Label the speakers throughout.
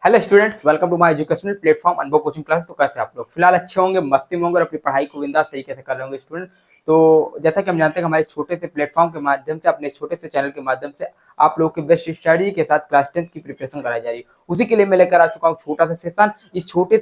Speaker 1: Hello students, welcome to my educational platform Anubhav coaching class. तो कैसे आप लोग फिलहाल अच्छे होंगे, मस्ती में होंगे और अपनी पढ़ाई को बिंदास तरीके से कर रहे होंगे स्टूडेंट। तो जैसा कि हम जानते हैं कि हमारे छोटे से प्लेटफॉर्म के माध्यम से, अपने छोटे से चैनल के माध्यम से आप लोगों के बेस्ट स्टडी के साथ क्लास 10 की प्रिपरेशन कराई जा रही है। उसी के लिए मैं लेकर आ चुका हूँ छोटा सा सेशन। इस छोटे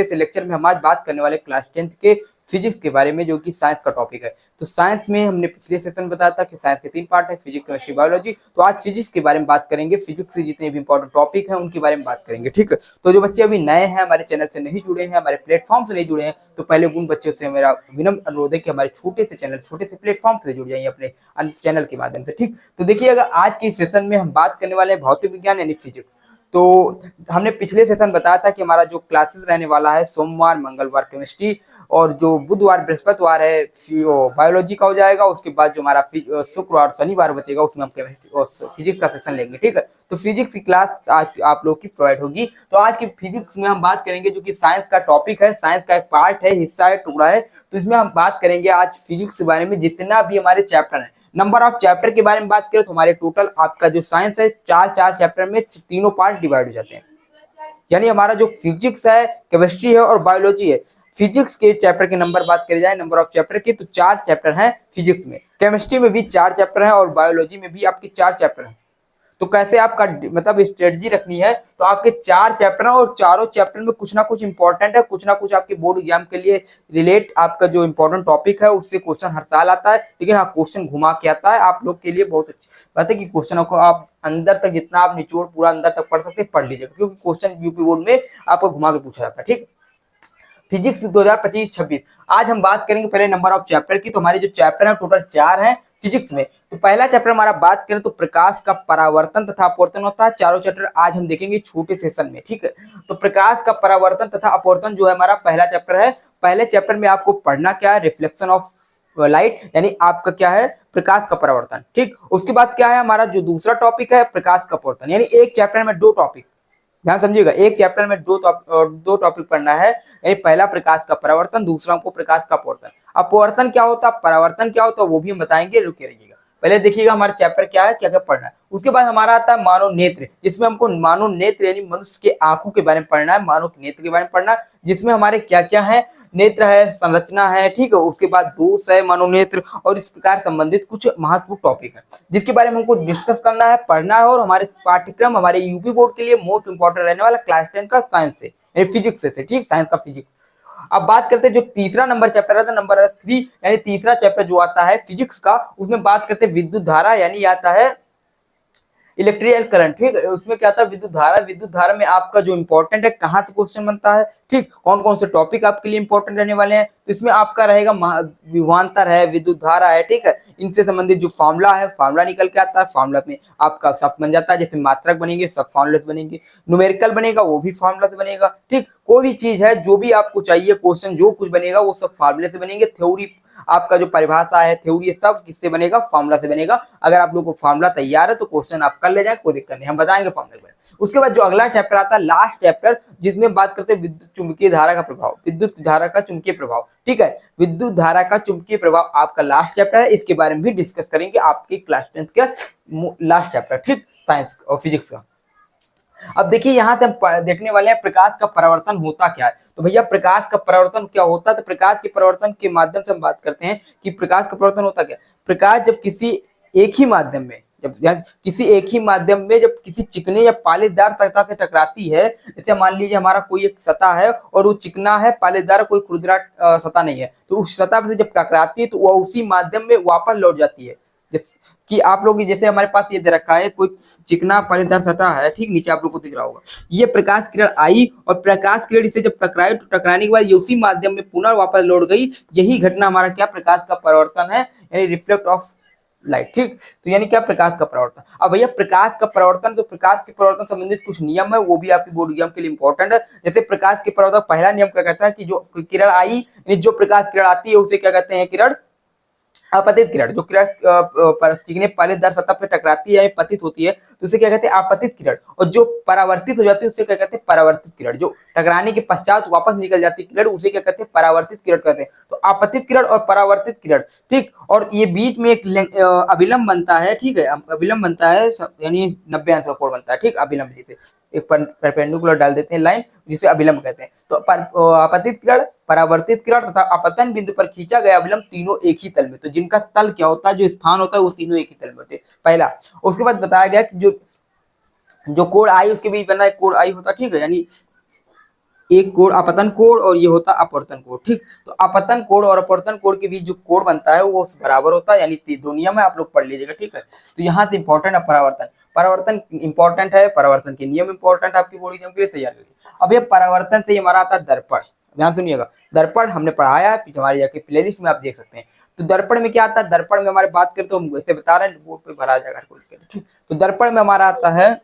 Speaker 1: से लेक्चर में हम आज बात करने वाले क्लास 10 के फिजिक्स के बारे में, जो कि साइंस का टॉपिक है। तो साइंस में हमने पिछले सेशन बताया था कि साइंस के 3 पार्ट है, फिजिक्स, केमिस्ट्री, बायोलॉजी। तो आज फिजिक्स के बारे में बात करेंगे। फिजिक्स से जितने भी इंपॉर्टेंट टॉपिक हैं उनके बारे में बात करेंगे, ठीक है। तो जो बच्चे अभी नए हैं, हमारे चैनल से नहीं जुड़े हैं, हमारे प्लेटफॉर्म से नहीं जुड़े हैं, तो पहले उन बच्चों से मेरा विनम्र अनुरोध है कि हमारे छोटे से चैनल, छोटे से प्लेटफॉर्म से जुड़ जाइए अपने चैनल के माध्यम से, ठीक। तो देखिए, अगर आज के सेशन में हम बात करने वाले हैं भौतिक विज्ञान यानी फिजिक्स। तो हमने पिछले सेशन बताया था कि हमारा जो क्लासेस रहने वाला है सोमवार मंगलवार केमिस्ट्री, और जो बुधवार बृहस्पतिवार है बायोलॉजी का हो जाएगा। उसके बाद जो हमारा शुक्रवार शनिवार बचेगा उसमें हम केमिस्ट्री और फिजिक्स का सेशन लेंगे, ठीक है। तो फिजिक्स की क्लास आज आप लोग की प्रोवाइड होगी। तो आज की फिजिक्स में हम बात करेंगे, जो कि साइंस का टॉपिक है, साइंस का एक पार्ट है, हिस्सा है, टुकड़ा है। तो इसमें हम बात करेंगे आज फिजिक्स के बारे में, जितना भी हमारे चैप्टर है। नंबर ऑफ चैप्टर के बारे में बात करें तो हमारे टोटल आपका जो साइंस है, चार चैप्टर में तीनों पार्ट डिवाइड हो जाते हैं। यानी हमारा जो फिजिक्स है, केमिस्ट्री है और बायोलॉजी है। फिजिक्स के चैप्टर के नंबर बात करी जाए, नंबर ऑफ चैप्टर की, तो 4 चैप्टर हैं फिजिक्स में। केमिस्ट्री में भी 4 चैप्टर हैं और बायोलॉजी में भी आपके 4 चैप्टर हैं। तो कैसे आपका मतलब स्ट्रेटजी रखनी है, तो आपके 4 चैप्टर हैं और चारों चैप्टर में कुछ ना कुछ इंपॉर्टेंट है, कुछ ना कुछ आपके बोर्ड एग्जाम के लिए रिलेट आपका जो इंपॉर्टेंट टॉपिक है उससे क्वेश्चन हर साल आता है। लेकिन हाँ, क्वेश्चन घुमा के आता है। आप लोग के लिए बहुत अच्छी बात है कि क्वेश्चनों को आप अंदर तक, जितना आप निचोड़ पूरा अंदर तक पढ़ सकते हैं पढ़ लीजिएगा, क्योंकि क्वेश्चन यूपी बोर्ड में आपको घुमा के पूछा जाता है, ठीक। फिजिक्स 2025-26 आज हम बात करेंगे पहले नंबर ऑफ चैप्टर की। तो हमारे जो चैप्टर है टोटल 4 हैं फिजिक्स में। तो पहला चैप्टर हमारा बात करें तो प्रकाश का परावर्तन तथा अपवर्तन होता है। चारों चैप्टर आज हम देखेंगे छोटे सेशन में, ठीक है। तो प्रकाश का परावर्तन तथा अपवर्तन जो है हमारा पहला चैप्टर है। पहले चैप्टर में आपको पढ़ना क्या है, रिफ्लेक्शन ऑफ लाइट, यानी आपका क्या है, प्रकाश का परावर्तन, ठीक। उसके बाद क्या है हमारा जो दूसरा टॉपिक है, प्रकाश का अपवर्तन। यानी एक चैप्टर में 2 टॉपिक, ध्यान समझिएगा, एक चैप्टर में दो टॉपिक पढ़ना है। यानी पहला प्रकाश का परावर्तन, दूसरा हमको प्रकाश का अपवर्तन। अपवर्तन क्या होता है, परावर्तन क्या होता है, वो भी हम बताएंगे, रुके रहिएगा। पहले देखिएगा हमारा चैप्टर क्या है, क्या क्या पढ़ना है। उसके बाद हमारा आता है मानव नेत्र, जिसमें हमको मानव नेत्र यानी मनुष्य के आंखों के बारे में पढ़ना है, मानव नेत्र के बारे में पढ़ना है, जिसमें हमारे क्या क्या है, नेत्र है, संरचना है, ठीक है। उसके बाद दोष है, मनोनेत्र और इस प्रकार संबंधित कुछ महत्वपूर्ण टॉपिक है, जिसके बारे में हमको डिस्कस करना है, पढ़ना है। और हमारे पाठ्यक्रम हमारे यूपी बोर्ड के लिए मोस्ट इंपॉर्टेंट रहने वाला क्लास 10 का साइंस से, यानी फिजिक्स से, ठीक, साइंस का फिजिक्स। अब बात करते हैं जो तीसरा नंबर चैप्टर आता है, नंबर 3, यानी तीसरा चैप्टर जो आता है फिजिक्स का, उसमें बात करते हैं विद्युत धारा, यानी आता है इलेक्ट्रिकल करंट, ठीक है। उसमें क्या था, विद्युत धारा। विद्युत धारा में आपका जो इंपॉर्टेंट है, कहाँ से क्वेश्चन बनता है, ठीक, कौन कौन से टॉपिक आपके लिए इंपॉर्टेंट रहने वाले हैं। तो इसमें आपका रहेगा विभवांतर है, विद्युत धारा है, ठीक है। इनसे संबंधित जो फॉर्मूला है, फॉर्मूला निकल के आता है। फॉर्मूला में आपका सब बन जाता है, जैसे मात्रक बनेंगे सब फॉर्मूला से बनेंगे, न्यूमेरिकल बनेगा वो भी फॉर्मूला से बनेगा, ठीक। कोई भी चीज है जो भी आपको चाहिए, क्वेश्चन जो कुछ बनेगा वो सब फॉर्मूले से बनेंगे। थ्योरी आपका जो परिभाषा है, थ्योरी सब किससे बनेगा, फॉर्मूला से बनेगा। अगर आप लोगों को फॉर्मूला तैयार है तो क्वेश्चन आप कर ले जाए, कोई दिक्कत नहीं, हम बताएंगे फॉर्मूले पर। उसके बाद जो अगला चैप्टर आता है, लास्ट चैप्टर, जिसमें बात करते हैं विद्युत चुंबकीय धारा का प्रभाव, विद्युत धारा का चुंबकीय प्रभाव, ठीक है। विद्युत धारा का चुंबकीय प्रभाव आपका लास्ट चैप्टर है। इसके बारे में भी डिस्कस करेंगे आपके क्लास 10 का लास्ट चैप्टर, ठीक, साइंस और फिजिक्स का। अब देखिए, यहां से हम देखने वाले हैं प्रकाश का परावर्तन होता क्या है। तो भैया प्रकाश का परावर्तन क्या होता है, तो प्रकाश के परावर्तन के माध्यम से हम बात करते हैं कि प्रकाश का परावर्तन होता क्या। प्रकाश जब किसी एक ही माध्यम में, जब किसी चिकने या पालिशदार सतह से टकराती है, जैसे मान लीजिए हमारा कोई एक सतह है और वो चिकना है, पालिशदार, कोई खुरदरा सतह नहीं है, तो उस सतह से जब टकराती है तो वह उसी माध्यम में वापस लौट जाती है। जैसे कि आप लोग, जैसे हमारे पास ये दे रखा है कोई चिकना पालीदार सतह है, ठीक, नीचे आप लोग को दिख रहा होगा, ये प्रकाश किरण आई और प्रकाश किरण इसे जब टकराई तो टकराने के बाद ये उसी माध्यम में पुनः वापस लौट गई। यही घटना हमारा क्या, प्रकाश का परावर्तन है, यानी रिफ्लेक्ट ऑफ लाइट, ठीक। तो यानी क्या, प्रकाश का परावर्तन। अब भैया प्रकाश का परावर्तन, तो प्रकाश के परावर्तन संबंधित कुछ नियम है, वो भी आपके बोर्ड एग्जाम के लिए इंपॉर्टेंट है। जैसे प्रकाश के परावर्तन पहला नियम क्या कहता है कि जो किरण आई, जो प्रकाश किरण आती है उसे क्या कहते हैं, किरण अपतित किरण। जो किरण चिकने पालीदार सतह पर टकराती है, पतित होती है, तो उसे क्या कहते हैं, आपतित किरण। और जो परावर्तित हो जाती है उसे क्या कहते हैं, परावर्तित किरण। जो टकराने के पश्चात वापस निकल जाती है किरण, उसे क्या कहते हैं, परावर्तित किरण कहते हैं। तो आपतित किरण और परावर्तित किरण, ठीक। और ये बीच में एक अभिलंब बनता है, ठीक है, अभिलंब बनता है, यानी 90 अंश का कोण बनता है, ठीक, अभिलंब जी से। एक परपेंडिकुलर डाल देते हैं लाइन, जिसे अभिलंब कहते हैं। तो आपतित किरण, परावर्तित किरण तथा अपतन बिंदु पर खींचा गया अभिलंब तीनों एक ही तल में, तो जिनका तल क्या होता है, जो स्थान होता है, वो तीनों एक ही तल में होते हैं, पहला। उसके बाद बताया गया कि जो जो कोण आई उसके बीच बनना एक कोण आई होता, ठीक है, यानी एक कोण अपतन कोण और ये होता अपवर्तन कोण, ठीक। तो अपतन कोण और अपवर्तन कोण के बीच जो कोण बनता है वो बराबर होता है, यानी दो नियम है, आप लोग पढ़ लीजिएगा, ठीक है। तो यहाँ से इंपॉर्टेंट है परावर्तन, परावर्तन इंपॉर्टेंट है, परावर्तन के नियम इंपॉर्टेंट है आपकी बोर्ड एग्जाम के लिए, तैयार करिए। अब ये परावर्तन से हमारा आता है दर्पण, ध्यान सुनिएगा, दर्पण हमने पढ़ाया है हमारी जाके प्लेलिस्ट में आप देख सकते हैं। तो दर्पण में क्या आता है, दर्पण में हमारे बात करें तो हम ऐसे बता रहे हैं, बोर्ड पे भरा जाएगा, ठीक। तो दर्पण में हमारा आता है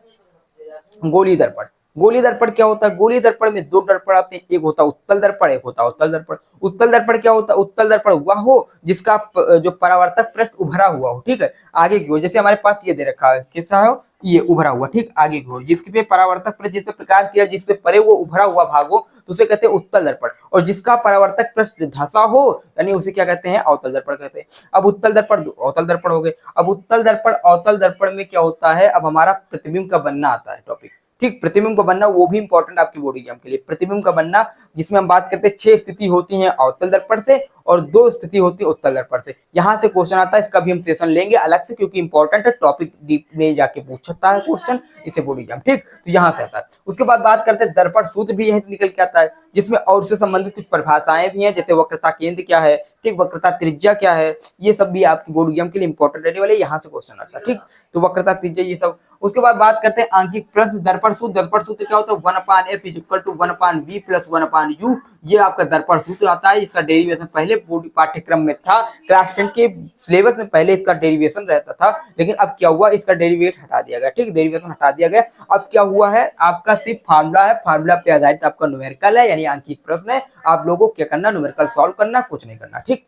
Speaker 1: गोली दर्पण। गोली दर्पण क्या होता है, गोली दर्पण में दो दर्पण आते हैं, एक होता है उत्तल दर्पण, एक होता है उत्तल दर्पण। उत्तल दर्पण क्या होता है, उत्तल दर्पण वह हो जिसका जो परावर्तक पृष्ठ उभरा हुआ हो, ठीक है, आगे की ओर, जैसे हमारे पास ये दे रखा है, कैसा है ये उभरा हुआ, ठीक, आगे की ओर, जिसके पे परावर्तक पृष्ठ, जिसपे प्रकाश किया जिसपे परे वो उभरा हुआ भाग हो, तो उसे कहते हैं उत्तल दर्पण। और जिसका परावर्तक पृष्ठ धंसा हो, यानी उसे क्या कहते हैं, अवतल दर्पण कहते हैं। अब उत्तल दर्पण अवतल दर्पण हो गए। अब उत्तल दर्पण अवतल दर्पण में क्या होता है, अब हमारा प्रतिबिंब का बनना आता है टॉपिक, ठीक। प्रतिबिंब का बनना वो भी इंपॉर्टेंट आपकी बोर्ड एग्जाम के लिए, प्रतिबिंब का बनना, जिसमें हम बात करते हैं 6 स्थिति होती हैं अवतल दर्पण से और 2 स्थिति होती है उत्तल दर्पण से। यहाँ से क्वेश्चन आता है, इसका भी हम सेशन लेंगे अलग से, क्योंकि इंपॉर्टेंट है, टॉपिक डीप में जाके पूछ सकता है क्वेश्चन इसे बोर्ड एग्जाम, ठीक। तो यहाँ से आता है। उसके बाद बात करते हैं दर्पण सूत्र भी यही निकल के आता है, जिसमें और उससे संबंधित कुछ परिभाषाएं भी हैं, जैसे वक्रता केंद्र क्या है, ठीक, वक्रता त्रिज्या क्या है, ये सब भी आपकी बोर्ड एग्जाम के लिए इंपॉर्टेंट रहने वाले, यहाँ से क्वेश्चन आता है, ठीक। तो वक्रता त्रिज्या ये सब। उसके बाद बात करते हैं आंकिक प्रश्न दर्पण सूत्र। दर्पण सूत्र क्या होता है, 1/f = 1/v + 1/u, ये आपका दर्पण सूत्र आता है। इसका डेरिवेशन पहले बोर्ड पाठ्यक्रम में था, क्लास 10 के सिलेबस में पहले इसका डेरिवेशन रहता था, लेकिन अब क्या हुआ, इसका डेरिवेट हटा दिया गया, ठीक, डेरिवेशन हटा दिया गया। अब क्या हुआ है, आपका सिर्फ फार्मूला है, फार्मूला पे आधारित आपका न्यूमेरिकल है, यानी आंकिक प्रश्न है। आप लोगों को क्या करना, न्यूमेरिकल सॉल्व करना, कुछ नहीं करना, ठीक।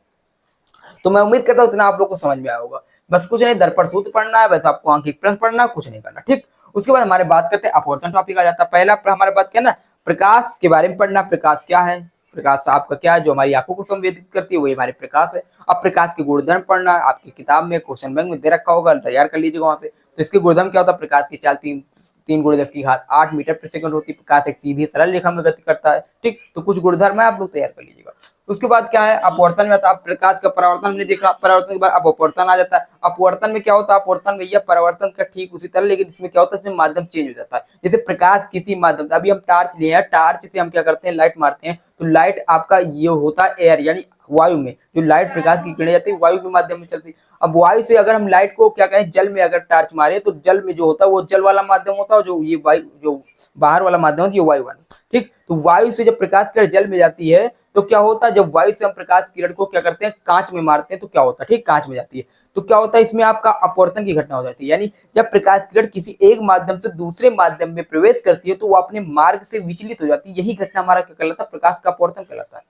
Speaker 1: तो मैं उम्मीद करता हूं इतना आप लोग को समझ में आया होगा। बस कुछ नहीं, दर्पण सूत्र पढ़ना है, बस आपको आंकिक प्रश्न पढ़ना, कुछ नहीं करना, ठीक। उसके बाद हमारे बात करते हैं अपवर्तन टॉपिक आ जाता है। पहला हमारे बात क्या ना, प्रकाश के बारे में पढ़ना। प्रकाश क्या है, प्रकाश आपका क्या है, जो हमारी आंखों को संवेदित करती है वही हमारे प्रकाश है। अब प्रकाश के गुणधर्म पढ़ना, आपकी किताब में क्वेश्चन बैंक में दे रखा होगा, तैयार कर लीजिएगा वहां से। तो इसके गुणधर्म क्या होता है, प्रकाश की चाल 3 × 10⁸ मीटर प्रति सेकंड होती है। प्रकाश एक सीधी सरल रेखा में गति करता है, ठीक। तो कुछ गुणधर्म है, आप लोग तैयार कर लीजिएगा। उसके बाद क्या है, अपवर्तन में आता है। प्रकाश का परावर्तन हमने देखा, परावर्तन के बाद अपवर्तन आ जाता है। अपवर्तन में क्या होता है, अपवर्तन भैया परावर्तन का ठीक उसी तरह, लेकिन इसमें क्या होता है, इसमें माध्यम चेंज हो जाता है। जैसे प्रकाश किसी माध्यम से, अभी हम टार्च लिए हैं, टार्च से हम क्या करते हैं, लाइट मारते हैं, तो लाइट आपका ये होता है एयर, यानी वायु में जो लाइट प्रकाश की किरणें जाती है वायु के माध्यम में चलती है। अब वायु से अगर हम लाइट को क्या करें, जल में अगर टार्च मारे, तो जल में जो होता है वो जल वाला माध्यम होता है, जो ये वायु जो बाहर वाला माध्यम होता है ये वायु वाला, ठीक। तो वायु से जब प्रकाश किरण जल में जाती है तो क्या होता है, जब वायु से हम प्रकाश किरण को क्या करते हैं, कांच में मारते हैं, तो क्या होता है, ठीक, कांच में जाती है, तो क्या होता है, इसमें आपका अपवर्तन की घटना हो जाती है। यानी जब प्रकाश किरण किसी एक माध्यम से दूसरे माध्यम में प्रवेश करती है तो वो अपने मार्ग से विचलित हो जाती है, यही घटना हमारा क्या कहलाता है, प्रकाश का अपवर्तन कहलाता है,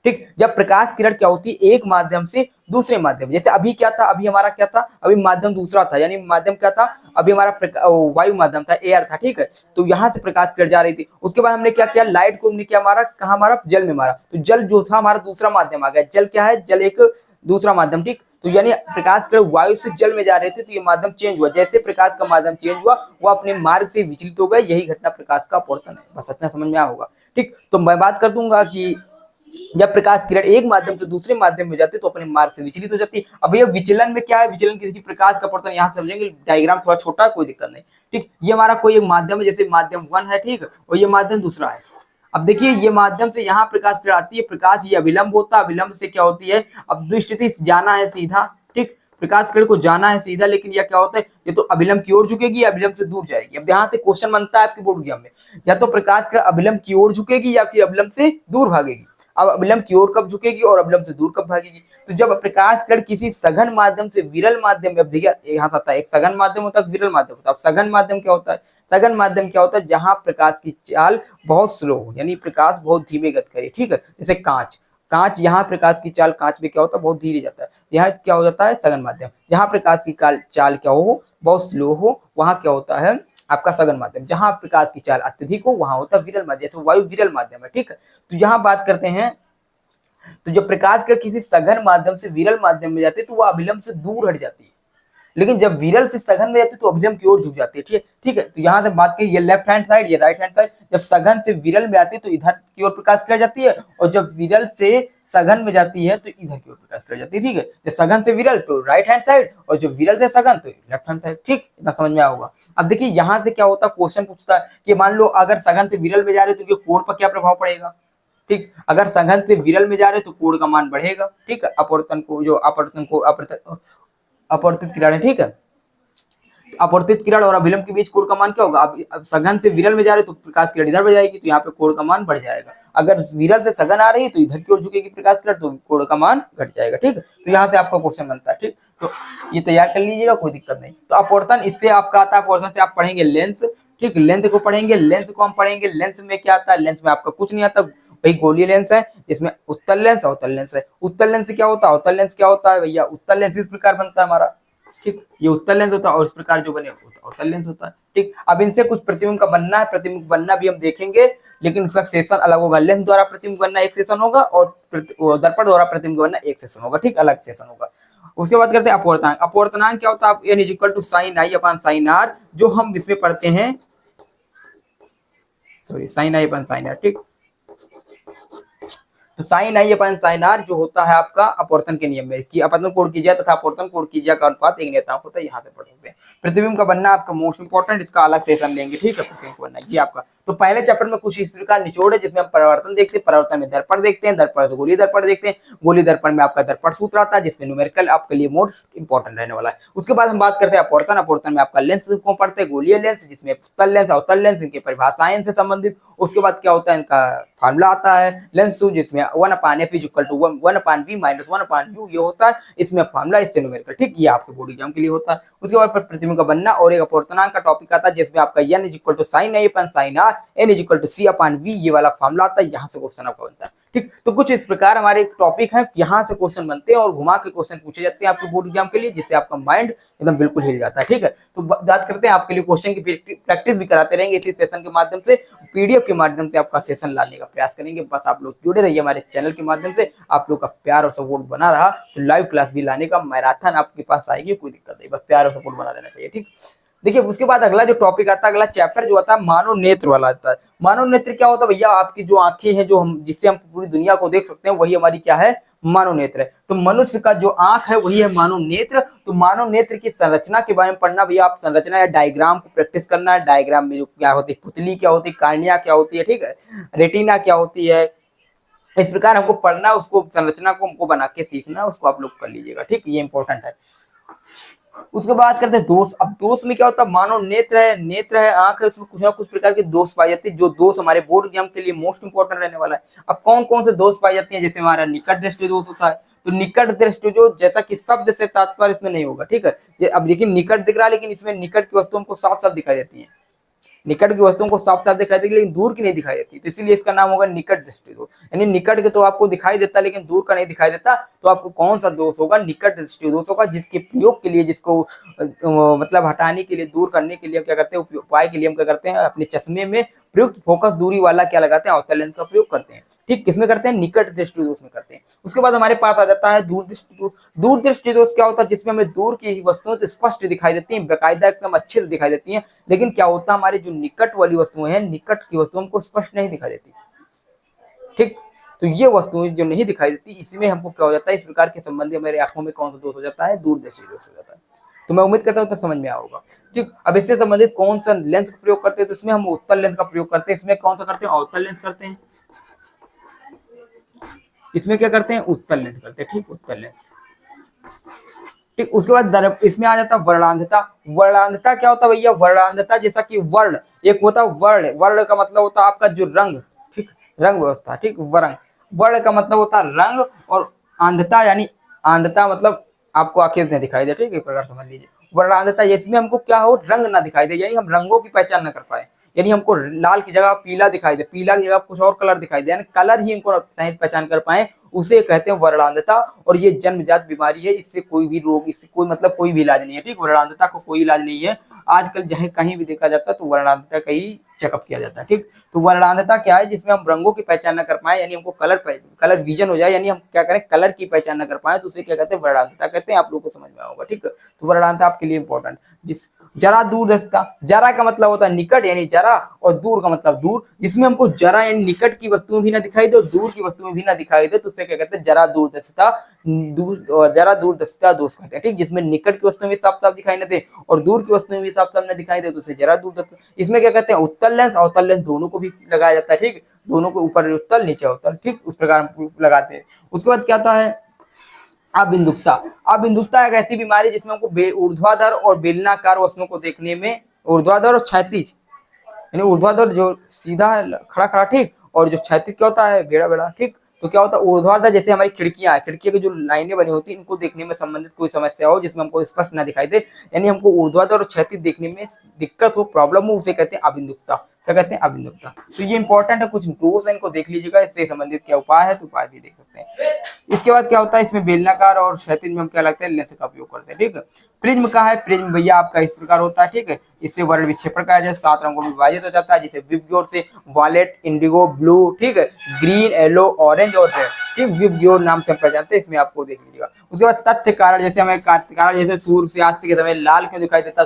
Speaker 1: ठीक। जब प्रकाश किरण क्या होती है, एक माध्यम से दूसरे माध्यम, जैसे अभी क्या था, अभी हमारा क्या था, अभी माध्यम दूसरा था, यानी माध्यम क्या था, अभी हमारा वायु माध्यम था, एयर था, ठीक है। तो यहाँ से प्रकाश किरण जा रही थी, उसके बाद हमने क्या किया, लाइट को हमने क्या मारा, कहाँ मारा, जल में मारा, तो जल जो था हमारा दूसरा माध्यम आ गया। जल क्या है, जल एक दूसरा माध्यम, ठीक। तो यानी प्रकाश किरण वायु से जल में जा रहे थे, तो ये माध्यम चेंज हुआ, जैसे प्रकाश का माध्यम चेंज हुआ वो अपने मार्ग से विचलित हो गए, यही घटना प्रकाश का अपवर्तन है। बस इतना समझ में आया होगा, ठीक। तो मैं बात कर दूंगा कि जब प्रकाश किरण एक माध्यम से दूसरे माध्यम में जाती है तो अपने मार्ग से विचलित हो जाती है। अब ये विचलन में क्या है, विचलन किसी प्रकाश का अपवर्तन, यहाँ समझेंगे, डायग्राम थोड़ा छोटा है, कोई दिक्कत नहीं, ठीक। ये हमारा कोई एक माध्यम है, जैसे माध्यम 1 है, ठीक, और ये माध्यम दूसरा है। अब देखिए ये माध्यम से यहाँ प्रकाश किरण आती है, प्रकाश ये अभिलंब होता है, अभिलंब से क्या होती है, अब दुष्टि जाना है सीधा, ठीक, प्रकाश किरण को जाना है सीधा, लेकिन यह क्या होता है, ये तो अभिलंब की ओर झुकेगी, अभिलंब से दूर जाएगी। अब यहाँ से क्वेश्चन बनता है आपके बोर्ड एग्जाम में, या तो प्रकाश किरण अभिलंब की ओर झुकेगी या फिर अभिलंब से दूर भागेगी। अब अभिलंब की ओर कब झुकेगी और अभिलंब से दूर कब भागेगी। तो जब प्रकाश किरण किसी सघन माध्यम से विरल माध्यम में, अब देखिए यहाँ आता है, एक सघन माध्यम होता है, विरल माध्यम होता है। अब सघन माध्यम क्या होता है, सघन माध्यम क्या होता है, जहां प्रकाश की चाल बहुत स्लो हो, यानी प्रकाश बहुत धीमे गति करे, ठीक है। जैसे कांच, कांच यहाँ प्रकाश की चाल, कांच में क्या होता है, बहुत धीरे जाता है, यहाँ क्या हो जाता है, सघन माध्यम। जहां प्रकाश की चाल क्या हो, बहुत स्लो हो, वहां क्या होता है आपका सघन माध्यम। जहां प्रकाश की चाल अत्यधिक हो वहां होता है विरल माध्यम, जैसे वायु विरल माध्यम है, ठीक है। तो यहाँ बात करते हैं, तो जब प्रकाश किरण किसी सघन माध्यम से विरल माध्यम में जाती है तो वह अभिलंब से दूर हट जाती है, लेकिन जब विरल से सघन में जाती है तो अभिलंब की ओर झुक जाती है। ठीक है, तो यहाँ से बात करिए, ये लेफ्ट हैंड साइड, ये राइट हैंड साइड। जब सघन से विरल में आती है तो इधर की ओर प्रकाश कर जाती है, और जब विरल से सघन में जाती है तो इधर की ओर प्रकाश कर जाती है। ठीक है, जब सघन से विरल तो राइट हैंड साइड, और जो विरल से सघन तो लेफ्ट हैंड साइड। ठीक, इतना समझ में आया होगा। अब देखिए यहाँ से क्या होता है, क्वेश्चन पूछता है कि मान लो अगर सघन से विरल में जा रहे तो कोण पर क्या प्रभाव पड़ेगा। ठीक, अगर सघन से विरल में जा रहे तो कोण का मान बढ़ेगा। ठीक है, अपवर्तन को जो अपवर्तन को अपवर्तित किरण है। ठीक है, अपवर्तित किरण और अभिलंब के बीच कोण का मान क्या होगा। अब सघन से विरल में जा रहे तो प्रकाश किरण इधर बढ़ जाएगी, तो यहाँ पे कोण का मान बढ़ जाएगा। अगर विरल से सघन आ रही है तो इधर की ओर झुकेगी प्रकाश किरण, तो कोण का मान घट जाएगा। ठीक, तो यहाँ से आपका क्वेश्चन बनता है। ठीक, तो ये तैयार कर लीजिएगा, कोई दिक्कत नहीं। तो अपवर्तन इससे आपका आता है, अपवर्तन से आप पढ़ेंगे लेंस। ठीक, लेंथ को पढ़ेंगे, लेंस को हम पढ़ेंगे। लेंस में क्या आता है, लेंस में आपका कुछ नहीं आता, वही गोलीय लेंस है, इसमें उत्तल लेंस और अवतल लेंस है। उत्तल लेंस क्या होता है, अवतल लेंस क्या होता है भैया, उत्तल लेंस इस प्रकार बनता है हमारा। ठीक, ये उत्तल लेंस होता है, और इस प्रकार जो बने अवतल लेंस होता है। ठीक, अब इनसे कुछ प्रतिबिंब का बनना है, प्रतिबिंब बनना भी हम देखेंगे, लेकिन उसका सेशन अलग होगा। लेंस द्वारा प्रतिबिंब बनना एक सेशन होगा, और दर्पण द्वारा प्रतिबिंब बनना एक सेशन होगा। ठीक, अलग सेशन होगा। उसके बाद करते हैं अपवर्तनांक। अपवर्तनांक क्या होता है, n = sin i / sin r, जो हम इसमें पढ़ते हैं, sorry, sin i / sin r। ठीक, तो sin i / sin r जो होता है आपका अपवर्तन के नियम में, कि अपवर्तन कोण की ज्या तथा अपवर्तन कोण की ज्या का अनुपात एक नियतांक होता है, यहाँ से पढ़ सकते हैं। प्रतिबिंब का बनना आपका मोस्ट इंपॉर्टेंट, इसका अलग सेशन लेंगे। ठीक है, प्रतिबिंब का बनना ये आपका। तो पहले चैप्टर में कुछ इस प्रकार निचोड़ है, जिसमें हम परावर्तन देखते हैं, परावर्तन में दर्पण देखते हैं, दर्पण से गोलीय दर्पण देखते हैं, गोलीय दर्पण में आपका दर्पण सूत्र आता है, जिसमें न्यूमेरिकल आपके लिए मोस्ट इंपॉर्टेंट रहने वाला है। उसके बाद हम बात करते हैं अपवर्तन। अपवर्तन में आपका लेंस को पढ़ते हैं, गोलीय लेंस, जिसमें उत्तल लेंस अवतल लेंस, इनकी परिभाषाएं से संबंधित। उसके बाद क्या होता है, इनका फार्मूला आता है लेंस टू, जिसमें 1/f = 1/v - 1/u ये होता है, इसमें फार्मूला, इससे न्यूमेरिकल। ठीक, ये आपके बोर्ड एग्जाम के लिए होता है। उसके बाद प्रतिबिंब का बनना और एक अपवर्तनांक का टॉपिक आता है, जिसमें आपका n = sin i / sin r, n = c/v ये वाला फार्मूला आता है, यहाँ से क्वेश्चन आपका बनता है। ठीक, तो कुछ इस प्रकार हमारे टॉपिक है, यहाँ से क्वेश्चन बनते हैं और घुमा के क्वेश्चन पूछे जाते हैं आपके बोर्ड एग्जाम के लिए, जिससे आपका माइंड एकदम बिल्कुल हिल जाता है। ठीक है, तो बात करते हैं आपके लिए क्वेश्चन की प्रैक्टिस भी कराते रहेंगे इसी सेशन के माध्यम से, पीडीएफ के माध्यम से आपका सेशन लाने का प्रयास करेंगे। बस आप लोग जुड़े रहिए हमारे चैनल के माध्यम से, आप लोग का प्यार और सपोर्ट बना रहा तो लाइव क्लास भी लाने का मैराथन आपके पास आएगी, कोई दिक्कत नहीं, बस प्यार और सपोर्ट बना रहना चाहिए। ठीक, देखिए उसके बाद अगला जो टॉपिक आता है, अगला चैप्टर जो आता है मानव नेत्र वाला आता है। मानव नेत्र क्या होता है भैया, आपकी जो आंखें हैं, जो हम जिससे हम पूरी दुनिया को देख सकते हैं, वही हमारी क्या है, मानव नेत्र है। तो मनुष्य का जो आंख है वही है मानव नेत्र। तो मानव नेत्र की संरचना के बारे में पढ़ना भैया, आप संरचना या डायग्राम को प्रैक्टिस करना है। डायग्राम में जो क्या होती है, पुतली क्या होती है, कार्निया क्या होती है, ठीक है, रेटिना क्या होती है, इस प्रकार हमको पढ़ना, उसको संरचना को हमको बना के सीखना, उसको आप लोग कर लीजिएगा। ठीक, ये इंपॉर्टेंट है। उसके बाद करते हैं दोष। अब दोष में क्या होता है, मानव नेत्र है आंख है, उसमें कुछ ना कुछ प्रकार के दोष पाए जाते हैं, जो दोष हमारे बोर्ड एग्जाम के लिए मोस्ट इंपॉर्टेंट रहने वाला है। अब कौन कौन से दोष पाए जाते हैं, जैसे हमारा निकट दृष्टि दोष होता है। तो निकट दृष्टि जो, जैसा कि शब्द से तात्पर्य इसमें नहीं होगा। ठीक है, ये अब लेकिन निकट दिख रहा है, लेकिन इसमें निकट की वस्तु हमको साफ साफ दिखाई देती है, निकट की वस्तुओं को साफ साफ दिखाई देगी, लेकिन दूर की नहीं दिखाई देती, तो इसीलिए इसका नाम होगा निकट दृष्टि दोष। यानी निकट के तो आपको दिखाई देता, लेकिन दूर का नहीं दिखाई देता, तो आपको कौन सा दोष होगा, निकट दृष्टि दोष होगा, जिसके प्रयोग के लिए, जिसको मतलब हटाने के लिए, दूर करने के लिए क्या करते हैं, उपाय के लिए हम क्या करते हैं, अपने चश्मे में प्रयुक्त फोकस दूरी वाला क्या लगाते हैं, अवतल लेंस का प्रयोग करते हैं। ठीक, किसमें करते हैं, निकट दृष्टि दोष में करते हैं। उसके बाद हमारे पास आ जाता है दूर दृष्टि दोष। दूर दृष्टि दोष क्या होता है, जिसमें हमें दूर की वस्तुएं तो स्पष्ट दिखाई देती हैं, बेकायदा एकदम अच्छे से दिखाई देती हैं, लेकिन क्या होता है, हमारे जो निकट वाली वस्तुएं हैं, निकट की वस्तुओं को स्पष्ट नहीं दिखाई देती। ठीक, तो ये वस्तुएं जो नहीं दिखाई देती, इसमें हमको क्या हो जाता है, इस प्रकार के संबंधी हमारे आंखों में कौन सा दोष हो जाता है, दूर दृष्टि दोष हो जाता है। तो मैं उम्मीद करता हूँ तो समझ में आया होगा। ठीक, अब इससे संबंधित कौन सा लेंस का प्रयोग करते हैं, तो इसमें हम उत्तल लेंस का प्रयोग करते हैं। इसमें कौन सा करते हैं, अवतल लेंस करते हैं। इसमें क्या करते हैं, उत्तल लेंस करते हैं। ठीक, उत्तल लेंस। ठीक, उसके बाद इसमें आ जाता है वर्णांधता। वर्णांधता क्या होता है भैया, वर्णांधता जैसा कि वर्ण एक होता है, वर्ण, वर्ण का मतलब होता है आपका जो रंग, ठीक, रंग व्यवस्था। ठीक, वर्ण का मतलब होता है रंग, और अंधता यानी अंधता मतलब आपको आंखें नहीं दिखाई दे। ठीक, एक प्रकार समझ लीजिए वर्णांधता, इसमें हमको क्या हो, रंग ना दिखाई दे, यानी हम रंगों की पहचान न कर पाए, यानी हमको लाल की जगह पीला दिखाई दे, पीला की जगह कुछ और कलर दिखाई दे, यानी कलर ही हमको सही पहचान कर पाए, उसे कहते हैं वर्णांधता। और ये जन्मजात बीमारी है, इससे कोई भी रोग, इससे कोई मतलब कोई भी इलाज नहीं है। ठीक, वर्णांधता को कोई इलाज नहीं है, आजकल जहाँ कहीं भी देखा जाता है तो वर्णांधता का ही चेकअप किया जाता है। ठीक, तो वर्णांधता क्या है, जिसमें हम रंगों की पहचान न कर पाए, यानी हमको कलर विजन हो जाए, यानी हम क्या करें, कलर की पहचान न कर पाए, तो उसे क्या कहते हैं, वर्णांधता कहते हैं। आप लोगों को समझ में होगा। ठीक, तो वर्णांधता आपके लिए इंपॉर्टेंट। जिस जरा दूरदर्शिता, जरा का मतलब होता है निकट यानी जरा, और दूर का मतलब दूर, जिसमें हमको जरा यानी निकट की वस्तुएं भी ना दिखाई दे, दूर की वस्तुएं भी ना दिखाई दे, तो उसे क्या कहते हैं, जरा दूरदर्शिता, जरा दूरदर्शिता दोष कहते हैं। ठीक, जिसमें निकट की वस्तुएं भी साफ साफ दिखाई न दे और दूर की वस्तुएं भी साफ साफ न दिखाई दे, तो उसे जरा दूरदर्शिता। इसमें क्या कहते हैं, उत्तल लेंस अवतल लेंस दोनों को भी लगाया जाता है। ठीक, दोनों को ऊपर उत्तल नीचे अवतल, ठीक, उस प्रकार हम लगाते हैं। उसके बाद क्या आता है, अबिंदुकता। अबिंदुकता एक ऐसी बीमारी जिसमें हमको ऊर्ध्वाधर और बेलनाकार वस्तुओं को देखने में, ऊर्ध्वाधर और क्षैतिज, यानी ऊर्ध्वाधर जो सीधा खड़ा खड़ा, ठीक, और जो क्षैतिज क्या होता है, बेड़ा बेड़ा। ठीक, तो क्या होता है, ऊर्ध्वाधर जैसे हमारी खिड़कियां है, खिड़की की जो लाइनें बनी होती है, इनको देखने में संबंधित कोई समस्या हो जिसमें हमको स्पष्ट ना दिखाई दे, यानी हमको ऊर्ध्वाधर और क्षैतिज देखने में दिक्कत हो, प्रॉब्लम हो, उसे कहते हैं अबिंदुकता। क्या कहते हैं, अबिंदुकता। तो ये इंपॉर्टेंट है, कुछ टूल्स है, इनको देख लीजिएगा, इससे संबंधित क्या उपाय है, तो उपाय भी देख सकते हैं। इसके बाद क्या होता है, इसमें बेलनाकार और क्षैतिज में हम क्या लगता है, लेंस का उपयोग करते हैं। ठीक, प्रिज्म का है, प्रिज्म भैया आपका इस प्रकार होता है। ठीक है, इससे वर्ण विक्षेपण का जैसे 7 रंगों में विभाजित हो जाता है, जिसे विबग्योर से वायलेट, इंडिगो, ब्लू, ठीक है, ग्रीन, येलो, ऑरेंज और रेड, ठीक, विबग्योर नाम से हम पहचानते हैं। इसमें आपको देख लीजिएगा। उसके बाद तथ्य कारण, जैसे हमें कारण, जैसे सूर्यास्त के समय लाल क्यों दिखाई देता,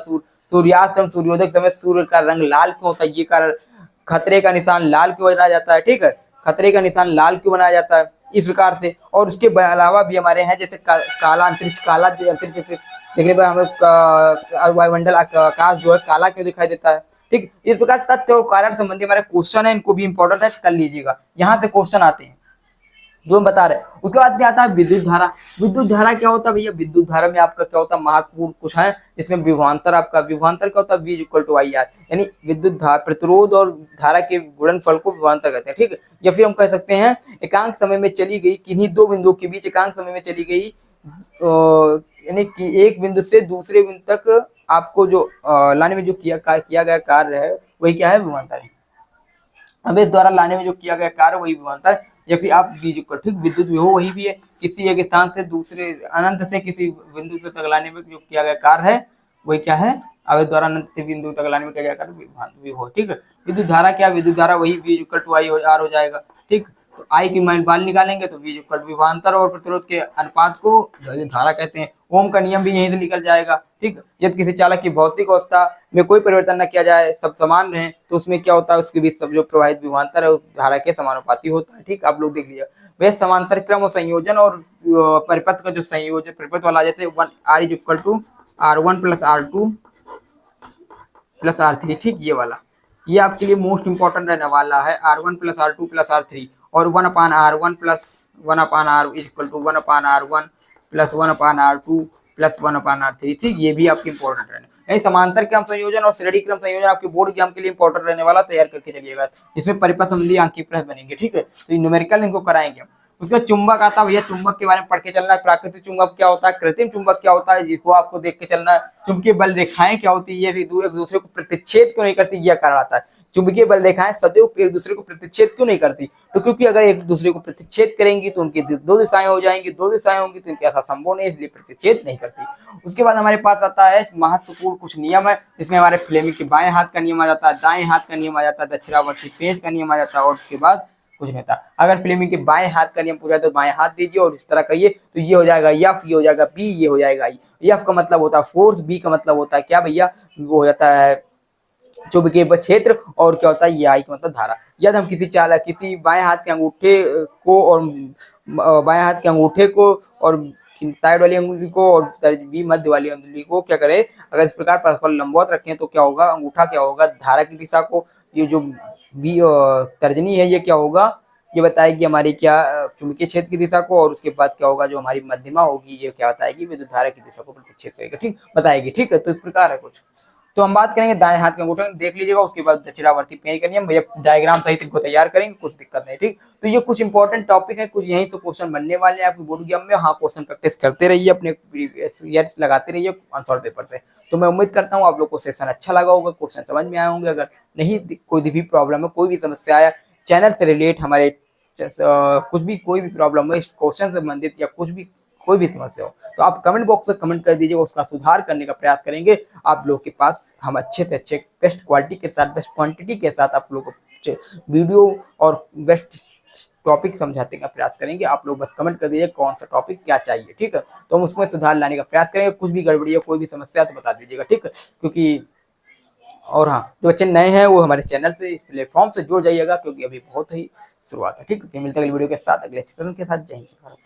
Speaker 1: सूर्यास्त एवं सूर्योदय के समय सूर्य का रंग लाल क्यों होता है, ये कारण। खतरे का निशान लाल क्यों बनाया जाता है, ठीक है, खतरे का निशान लाल क्यों बनाया जाता है, इस प्रकार से। और उसके अलावा भी हमारे हैं, जैसे काला अंतरिक्ष, काला अंतरिक्ष देखने पर हमें वायुमंडल आकाश जो है काला क्यों दिखाई देता है। ठीक, इस प्रकार तथ्य और कारण संबंधी हमारे क्वेश्चन है, इनको भी इंपॉर्टेंट है, कर लीजिएगा, यहाँ से क्वेश्चन आते हैं जो हम बता रहे हैं। उसके बाद क्या आता है, विद्युत धारा। विद्युत धारा क्या होता है भैया, विद्युत धारा में आपका क्या होता है, महत्वपूर्ण कुछ है, इसमें विभवांतर, आपका विभवांतर क्या होता है, V इक्वल टू IR, यानी विद्युत धारा, प्रतिरोध और धारा के गुणनफल को विभवांतर कहते हैं। ठीक है, या फिर हम कह सकते हैं एकांक समय में चली गई, किन्हीं दो बिंदुओं के बीच एकांक समय में चली गई, यानी कि एक बिंदु से दूसरे बिंदु तक आपको जो लाने में जो किया गया कार्य है, वही क्या है, विभवांतर है। अब इस द्वारा लाने में जो किया गया कार्य वही विभवांतर, या फिर आप ठीक, विद्युत विभव वही भी है, किसी एक स्थान से दूसरे अनंत से किसी बिंदु से तक लाने में जो किया गया कार्य है वही क्या है, आवेश द्वारा अनंत से बिंदु तक लाने में किया गया कार्य विभव। ठीक है, विद्युत धारा क्या, विद्युत धारा वही V equal to I R हो जाएगा। ठीक, तो I की मान निकालेंगे तो V इक्वल टू विभवांतर और प्रतिरोध के अनुपात को धारा कहते हैं। ओम का नियम भी यहीं से निकल जाएगा। ठीक, यदि किसी चालक की भौतिक अवस्था में कोई परिवर्तन न किया जाए, सब समान रहे, तो उसमें क्या होता है, उसके बीच सब जो प्रवाहित विभवांतर है उस धारा के समानुपाती होता है। ठीक, आप लोग देख लीजिए, वे समांतर क्रम और संयोजन और परिपथ का जो संयोजन परिपथ वाला आ जाते हैं, R is equal to R1 plus R2 plus R3। ठीक, ये वाला, ये आपके लिए मोस्ट इंपॉर्टेंट रहने वाला है, R1 plus R2 plus R3 और 1/R1 plus 1/R equal to 1/R1 plus 1/R2 plus 1/R3। ठीक, ये भी आपके इंपॉर्टेंट रहने, समांतर क्रम संयोजन और श्रेणी क्रम संयोजन आपके बोर्ड एग्जाम के लिए इंपॉर्टेंट रहने वाला, तैयार करके चलिएगा। इसमें परिपथ संबंधी अंक की प्रश्न बनेंगे। ठीक है, तो न्यूमेरिकल इनको कराएंगे हम। उसका चुंबक आता है भैया, चुंबक के बारे में पढ़ के चलना है। प्राकृतिक चुंबक क्या होता है, कृत्रिम चुंबक क्या होता है, जिसको आपको देख के चलना है। चुंबकीय बल रेखाएं क्या होती है, ये भी एक दूसरे को प्रतिच्छेद क्यों नहीं करती, यह कारण आता है। चुंबकीय बल रेखाएं सदैव एक दूसरे को प्रतिच्छेद क्यों नहीं करती, तो क्योंकि अगर एक दूसरे को प्रतिच्छेद करेंगी तो उनकी दो दिशाएं हो जाएंगी, दो दिशाएं होंगी तो इनके ऐसा संभव नहीं, इसलिए प्रतिच्छेद नहीं करती। उसके बाद हमारे पास आता है महत्वपूर्ण कुछ नियम है, इसमें हमारे फ्लेमिंग के बाएं हाथ का नियम आ जाता है, दाएं हाथ का नियम आ जाता है, दक्षिणावर्ती पेंच का नियम आ जाता है, और उसके बाद कुछ नहीं था। अगर फ्लेमिंग के बाएं हाथ का नियम पूछा तो बाएं हाथ दीजिए और इस तरह कहिए, तो ये हो जाएगा F, ये हो जाएगा B, ये हो जाएगा I। F का मतलब होता है फोर्स, B का मतलब होता है क्या भैया, वो हो जाता है चुंबकीय क्षेत्र, और क्या होता है ये I का मतलब धारा। यदि हम किसी बाएं हाथ के अंगूठे को और बाएं हाथ के अंगूठे को और साइड वाली अंगुली को और बी मध्य वाली अंगुली को क्या करें, अगर इस प्रकार परस्पर लंबवत रखें तो क्या होगा, अंगूठा क्या होगा, धारा की दिशा को, ये जो बी तर्जनी है ये क्या होगा, ये बताएगी हमारी क्या चुंबकीय क्षेत्र की दिशा को, और उसके बाद क्या होगा, जो हमारी मध्यमा होगी ये क्या बताएगी, विद्युत धारा की दिशा को प्रतिच्छेद करेगा। ठीक, बताएगी। ठीक है, तो इस प्रकार है कुछ। तो हम बात करेंगे दाएं हाथ के अंगूठे, देख लीजिएगा। उसके बाद दक्षिणावर्ती पेंच करनी है भैया, डायग्राम सहित इनको तैयार करेंगे, कुछ दिक्कत नहीं। ठीक, तो ये कुछ इंपॉर्टेंट टॉपिक है, कुछ यहीं तो क्वेश्चन बनने वाले हैं आपके बोर्ड एग्जाम में। हाँ, क्वेश्चन प्रैक्टिस करते रहिए, अपने प्रीवियस ईयर लगाते रहिए अनसॉल्व पेपर से। तो मैं उम्मीद करता हूँ आप लोग को सेशन अच्छा लगा होगा, क्वेश्चन समझ में आए होंगे। अगर नहीं कोई भी प्रॉब्लम है, कोई भी समस्या है चैनल से रिलेट, हमारे कुछ भी कोई भी प्रॉब्लम है क्वेश्चन से संबंधित या कुछ भी कोई भी समस्या हो तो आप कमेंट बॉक्स में कमेंट कर दीजिएगा, उसका सुधार करने का प्रयास करेंगे। आप लोग के पास हम अच्छे से अच्छे बेस्ट क्वालिटी के साथ, बेस्ट क्वांटिटी के साथ आप लोगों को वीडियो और बेस्ट टॉपिक समझाने का प्रयास करेंगे। आप लोग बस कमेंट कर दीजिए कौन सा टॉपिक क्या चाहिए, ठीक है। तो हम उसमें सुधार लाने का प्रयास करेंगे। कुछ भी गड़बड़ी है, कोई भी समस्या तो बता दीजिएगा, ठीक है। क्योंकि और हाँ, जो बच्चे नए हैं वो हमारे चैनल से, इस प्लेटफॉर्म से जुड़ जाइएगा, क्योंकि अभी बहुत ही शुरुआत है, ठीक है। फिर मिलते हैं अगली वीडियो के साथ, अगले सेशन के साथ। जय हिंद, जय भारत।